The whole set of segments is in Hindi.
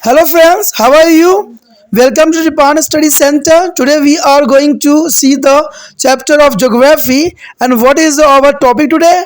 Hello friends, how are you? Welcome to Japan Study Center. Today we are going to see the chapter of geography and what is our topic today?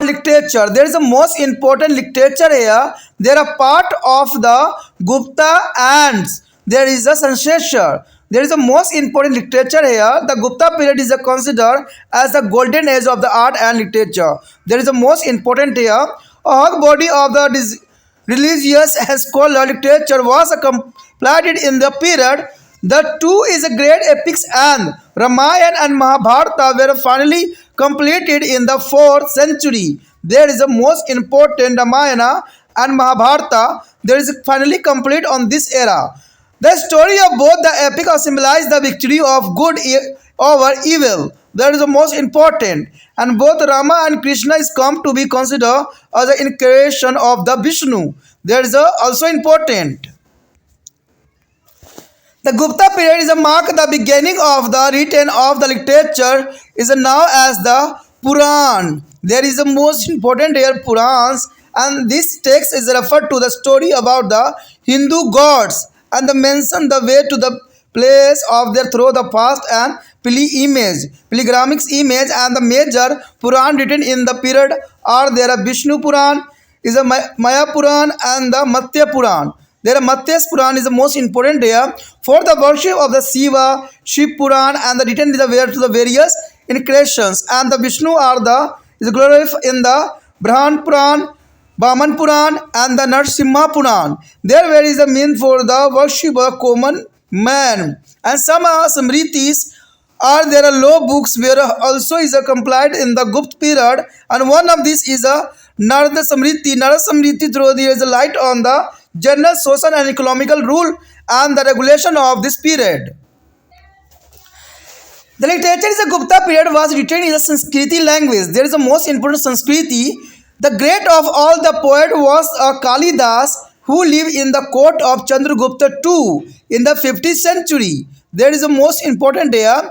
Literature. There is a most important literature here. They are part of the Gupta and there is a successor. There is a most important literature here. The Gupta period is considered as the golden age of the art and literature. There is a most important here. A whole body of the religious and scholar literature was completed in the period. The two is a great epics and Ramayana and Mahabharata were finally completed in the 4th century. There is the most important Ramayana and Mahabharata. There is finally complete on this era. The story of both the epic symbolize the victory of good over evil. That is the most important. And both Rama and Krishna is come to be considered as the incarnation of the Vishnu. That is also important. The Gupta period is a mark the beginning of the written of the literature is now as the Puran. There is the most important here Purans and this text is referred to the story about the Hindu gods and the mention the way to the place of their through the past and pilgrimage image and the major Puran written in the period are there a Vishnu Puran is a Maya Puran and the Matya Puran. There Matyas Puran is the most important here for the worship of the Shiva, Shiv Puran and the written is the way to the various incarnations and the Vishnu are the is glorified in the Brahman Puran, Vaman Puran and the Narsimha Puran. There where is the mean for the worship of common man and some Smritis are there are law books where also is a complied in the Gupta period and one of these is a Narada Samriti. Narada Samriti through there is a light on the general social and economical rule and the regulation of this period. The literature is a Gupta period was written in the Sanskriti language. There is a most important Sanskriti. The great of all the poet was Kalidas who lived in the court of Chandragupta II in the 50th century. There is a most important here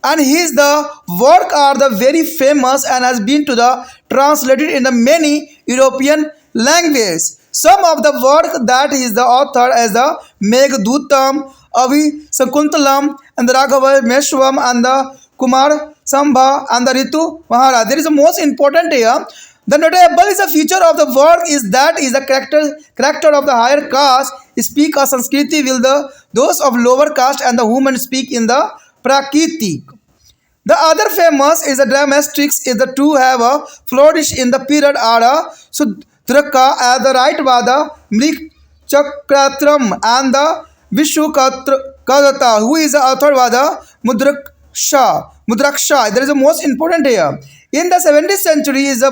and his the work are the very famous and has been to the translated in the many European languages. Some of the work that is the author as the Meghdootam, Avi Sakuntalam, and the Raghava Meshwam, and the Kumar Sambha, and the Ritu Mahara. There is the most important here. The notable is a feature of the work is that is the character of the higher caste speak a Sanskriti will the those of lower caste and the women speak in the Prakritik. The other famous is the dramatics is the two have a flourish in the period are Sudraka at the right Vada, Mrik Chakratram and the Vishukadata who is the author Vada Mudraksha. There is the most important here. In the 17th century is the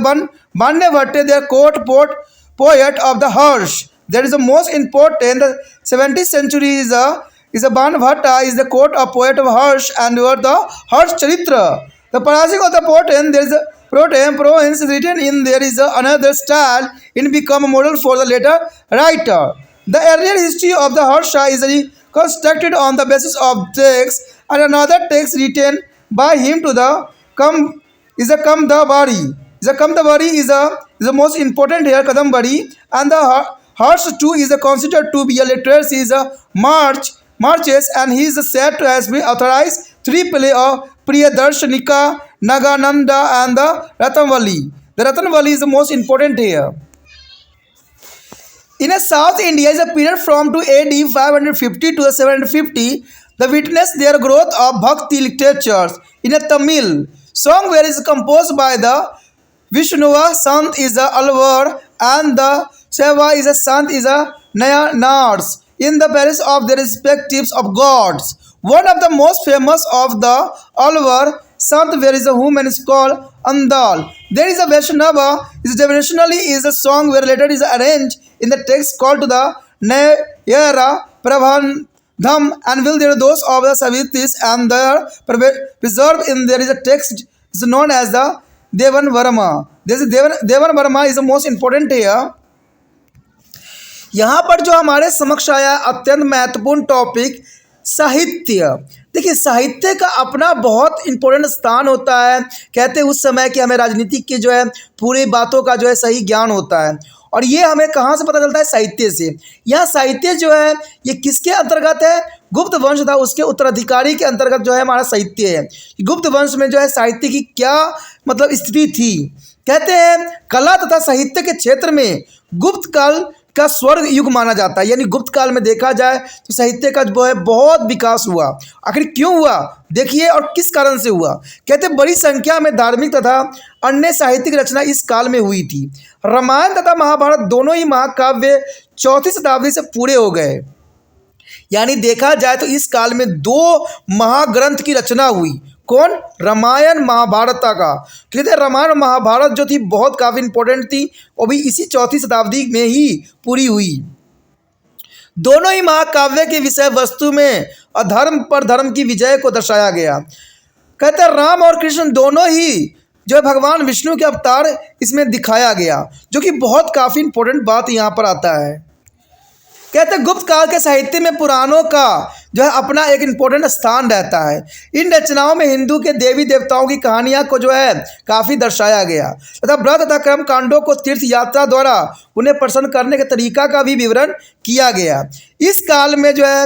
Bandevate, their court poet of the Harsh. There is the most important. The 17th century is a Banbhatta is the court of poet of Harsh and were the Harsh Charitra. The Parasik of the Potem, there is a Province written in there is another style in become a model for the later writer. The earlier history of the Harsha is constructed on the basis of text and another text written by him to the come is a Kamdabari. The Kamdabari is the most important here Kadambari and the Harsh too is considered to be a literacy is a marches and he is said to has been authorized three play of Priyadarshanika, Nagananda and the Ratanvali. The Ratanvali is the most important here. In a South India is a period from to AD 550 to 750. The witness their growth of Bhakti literatures in a Tamil song where is composed by the Vishnua Sant is a Alvar and the Seva is a Sant is a Nayanars in the palace of their respectives of gods. One of the most famous of the Alvar Sant where is a woman is called Andal. There is a Vaishnava is devotionally is a song where later is arranged in the text called to the Nayara Prabhandham and will there those of the Savitis and they are preserved in there is a text is known as the Devan Varma. This is Devan Varma is the most important here. यहाँ पर जो हमारे समक्ष आया अत्यंत महत्वपूर्ण टॉपिक साहित्य। देखिए साहित्य का अपना बहुत इम्पोर्टेंट स्थान होता है। कहते हैं उस समय कि हमें राजनीति की जो है पूरी बातों का जो है सही ज्ञान होता है और ये हमें कहाँ से पता चलता है? साहित्य से। यह साहित्य जो है ये किसके अंतर्गत है? गुप्त वंश था उसके उत्तराधिकारी के अंतर्गत जो है हमारा साहित्य है। गुप्त वंश में जो है साहित्य की क्या मतलब स्थिति थी? कहते हैं कला तथा साहित्य के क्षेत्र में गुप्त काल का स्वर्ग युग माना जाता है। यानी गुप्त काल में देखा जाए तो साहित्य का जो है बहुत विकास हुआ। आखिर क्यों हुआ? देखिए और किस कारण से हुआ। कहते बड़ी संख्या में धार्मिक तथा अन्य साहित्यिक रचना इस काल में हुई थी। रामायण तथा महाभारत दोनों ही महाकाव्य 4वीं शताब्दी से पूरे हो गए। यानी देखा जाए तो इस काल में 2 महाग्रंथ की रचना हुई। कौन? रामायण महाभारत का। कहते रामायण महाभारत जो थी बहुत काफ़ी इंपॉर्टेंट थी, वो भी इसी 4वीं शताब्दी में ही पूरी हुई। दोनों ही महाकाव्य के विषय वस्तु में अधर्म पर धर्म की विजय को दर्शाया गया। कहते राम और कृष्ण दोनों ही जो है भगवान विष्णु के अवतार इसमें दिखाया गया, जो कि बहुत काफ़ी इंपॉर्टेंट बात यहाँ पर आता है। कहते हैं गुप्त काल के साहित्य में पुराणों का जो है अपना एक इम्पोर्टेंट स्थान रहता है। इन रचनाओं में हिंदू के देवी देवताओं की कहानियां को जो है काफ़ी दर्शाया गया तथा व्रत तथा कर्म कांडों को तीर्थ यात्रा द्वारा उन्हें प्रसन्न करने के तरीका का भी विवरण किया गया। इस काल में जो है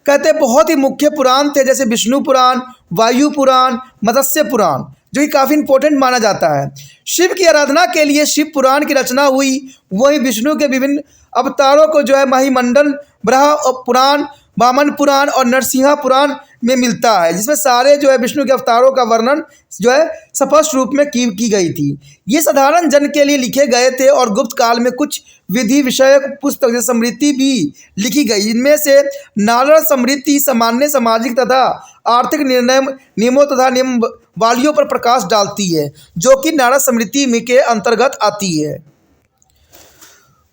कहते बहुत ही मुख्य पुराण थे, जैसे विष्णु पुराण, वायु पुराण, मत्स्य पुराण, जो कि काफ़ी इंपॉर्टेंट माना जाता है। शिव की आराधना के लिए शिव पुराण की रचना हुई। वही विष्णु के विभिन्न अवतारों को जो है महिमंडन ब्रह्म पुराण, वामन पुराण और नरसिंहा पुराण में मिलता है, जिसमें सारे जो है विष्णु के अवतारों का वर्णन जो है स्पष्ट रूप में की गई थी। ये साधारण जन के लिए लिखे गए थे और गुप्त काल में कुछ विधि विषयक पुस्तक जैसे स्मृति भी लिखी गई। इनमें से नालंदा स्मृति सामान्य सामाजिक तथा आर्थिक नियमों तथा नियमावलियों पर प्रकाश डालती है, जो कि नालंदा स्मृति में के अंतर्गत आती है।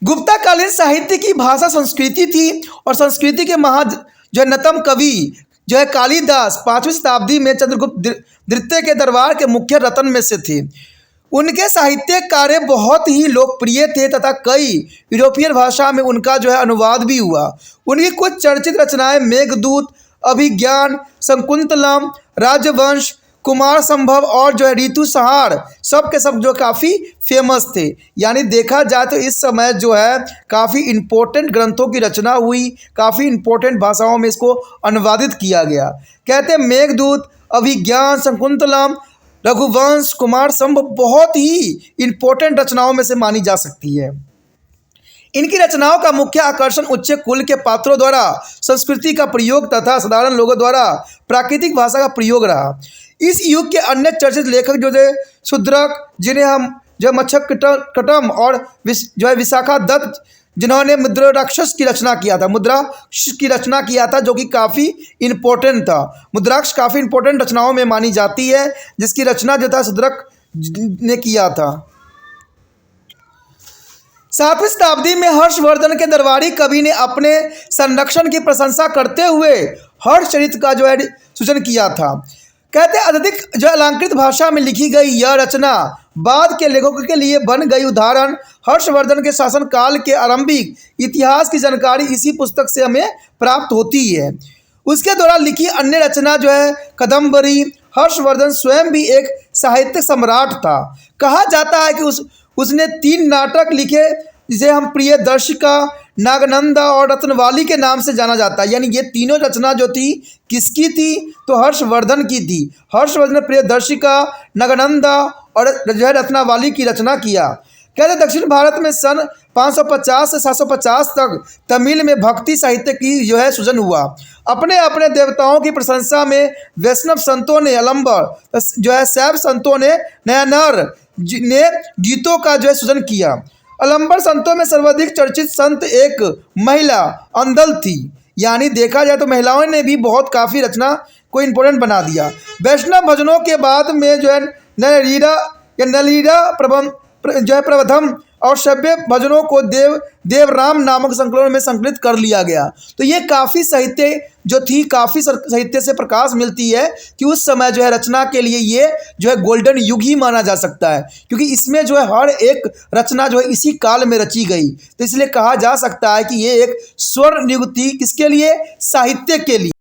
गुप्ता कालीन साहित्य की भाषा संस्कृति थी और संस्कृति के जो नतम कवि जो है कालिदास 5वीं शताब्दी में चंद्रगुप्त द्वितीय के दरबार के मुख्य रत्न में से थे। उनके साहित्यिक कार्य बहुत ही लोकप्रिय थे तथा कई यूरोपीय भाषा में उनका जो है अनुवाद भी हुआ। उनकी कुछ चर्चित रचनाएं मेघदूत, अभिज्ञान, शकुंतलम, राजवंश, कुमार संभव और जो है ऋतु संहार सब के सब जो काफ़ी फेमस थे। यानी देखा जाए तो इस समय जो है काफ़ी इम्पोर्टेंट ग्रंथों की रचना हुई, काफ़ी इम्पोर्टेंट भाषाओं में इसको अनुवादित किया गया। कहते हैं मेघदूत, अभिज्ञान, शकुंतलम, रघुवंश, कुमार संभव बहुत ही इम्पोर्टेंट रचनाओं में से मानी जा सकती है। इनकी रचनाओं का मुख्य आकर्षण उच्च कुल के पात्रों द्वारा संस्कृति का प्रयोग तथा साधारण लोगों द्वारा प्राकृतिक भाषा का प्रयोग रहा। इस युग के अन्य चर्चित लेखक जो थे शूद्रक, जिन्हें हम जो मच्छकटम और जो है विशाखा दत्त, जिन्होंने मुद्राक्षस की रचना किया था, जो कि काफ़ी इम्पोर्टेंट था। मुद्राक्ष काफ़ी इम्पोर्टेंट रचनाओं में मानी जाती है, जिसकी रचना जो था शूद्रक ने किया था। 7वीं शताब्दी में हर्षवर्धन के दरबारी कवि ने अपने संरक्षण की प्रशंसा करते हुए हर्षचरित का जो है सूचन किया था। कहते अत्यधिक जो अलंकृत भाषा में लिखी गई यह रचना बाद के लेखकों के लिए बन गई उदाहरण। हर्षवर्धन के शासन काल के आरंभिक इतिहास की जानकारी इसी पुस्तक से हमें प्राप्त होती है। उसके द्वारा लिखी अन्य रचना जो है कादंबरी। हर्षवर्धन स्वयं भी एक साहित्यिक सम्राट था। कहा जाता है कि उसने 3 नाटक लिखे, जिसे हम प्रियदर्शिका, नागनंदा और रत्नवाली के नाम से जाना जाता है। यानी ये तीनों रचना जो थी किसकी थी? तो हर्षवर्धन की थी। हर्षवर्धन ने प्रियदर्शिका, नागनंदा और जो है रत्नावली की रचना किया। कहते दक्षिण भारत में सन 550 से 750 तक तमिल में भक्ति साहित्य की जो है सृजन हुआ। अपने अपने देवताओं की प्रशंसा में वैष्णव संतों ने अलंबर, जो है शैव संतों ने नयनार ने गीतों का जो है सृजन किया। अलंबर संतों में सर्वाधिक चर्चित संत एक महिला अंदल थी। यानी देखा जाए तो महिलाओं ने भी बहुत काफ़ी रचना को इम्पोर्टेंट बना दिया। वैष्णव भजनों के बाद में जो है नलीरा प्रबंधम और सभ्य भजनों को देवराम नामक संकलन में संकलित कर लिया गया। तो ये काफ़ी साहित्य जो थी, काफ़ी साहित्य से प्रकाश मिलती है कि उस समय जो है रचना के लिए ये जो है गोल्डन युग ही माना जा सकता है, क्योंकि इसमें जो है हर एक रचना जो है इसी काल में रची गई। तो इसलिए कहा जा सकता है कि ये एक स्वर्ण युग थी, किसके लिए? साहित्य के लिए।